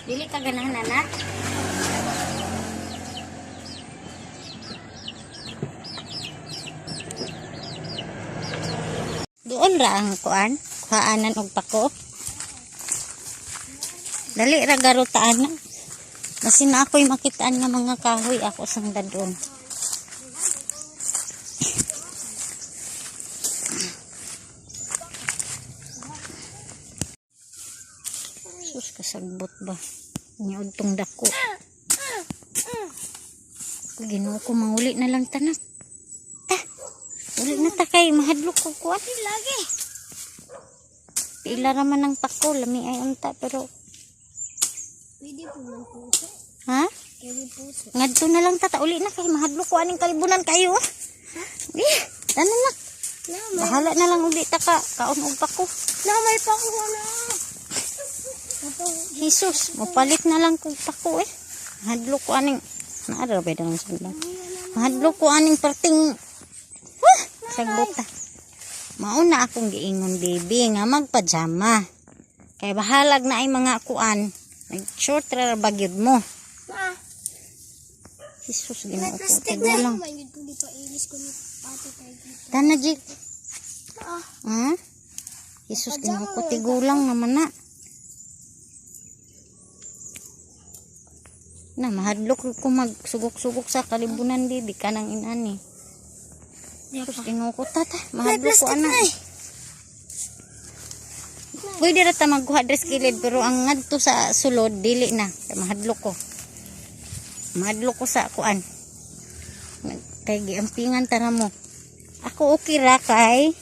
Dili ka ganahan, anak. Doon ra ang kuan, kuhaanan og pako. Dali ra garutaan na. Basin na ako'y makitaan nga mga kahoy ako sang dadon. Sus kasagbot ba? Niod tong dako. Ginoo ko manguli na lang tanak. Uli na ta kay mahadlok ko kuan lagi. Pila raman ng pako, lami ay unta pero Pwede po ng puso. ha? Pwede puso. Ngadto na lang tata, uli na kay mahadlok ko aning kalibunan kayo. Ano na? Bahala na lang uli ta ka kaon og pako. Na may pako na. Jesus, mapalit na lang kog pako eh. Mahadlok ko aning naara ba daw sundan. Mahadlok ko aning parting sagbota. Mauna akong giingon baby nga magpajama. Kay bahalag na ay mga kuan. Nag-short ra bagyod mo. Ma, Jesus, ginoo ko. plastic Tigo na. lang. May ko di pa ilis ko ni ate kay dito. Tana, Jig. Ah, Ha? Jesus, ginoo ko. Tigo lang naman na. Na, mahadlok ko magsugok-sugok sa kalibunan, baby. Kanang inani. Jesus, ginoo ko. Tata, mahadlok ko, anak. Pwede rata magkuha dress kilid pero ang ngadto sa sulod dili na kay mahadlok ko. Mahadlok ko sa kuan. Kay giampingan tara mo. Ako okay ra kay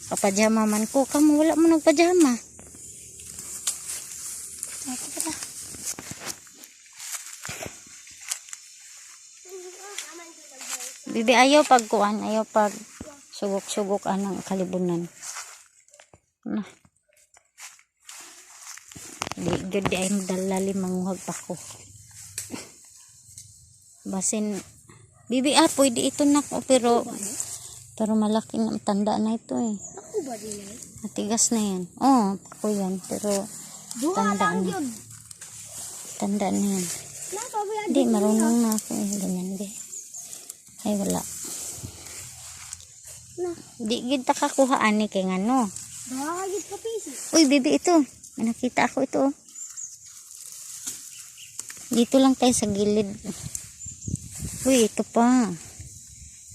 papajama man ko, kamo wala mo nagpajama. Ako pala. Bibi ayaw pag kuan, ayaw pag sugok-sugok anang kalibunan. Nah. Di gud di ay madalali manguhag pa ko. Basin bibi pwede ito na ko pero malaki na tanda na ito eh. ako ba din ay? Matigas na yan. Oh, ako yan pero tanda na. Tanda na yan. Nakabayad. Hindi, marunong na ako eh. Ganyan di. Ay wala. Na, Di gid ta kakuhaan ni kay ngano. bakit ka pisi? Uy, bibi ito. May nakita ako ito. Dito lang tayo sa gilid. Uy, ito pa.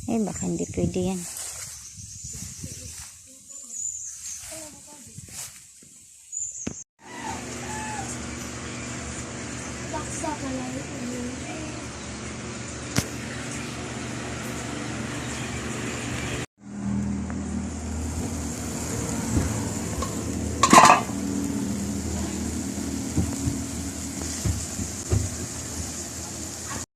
Eh, baka hindi pwede yan. Baksa ka na yun.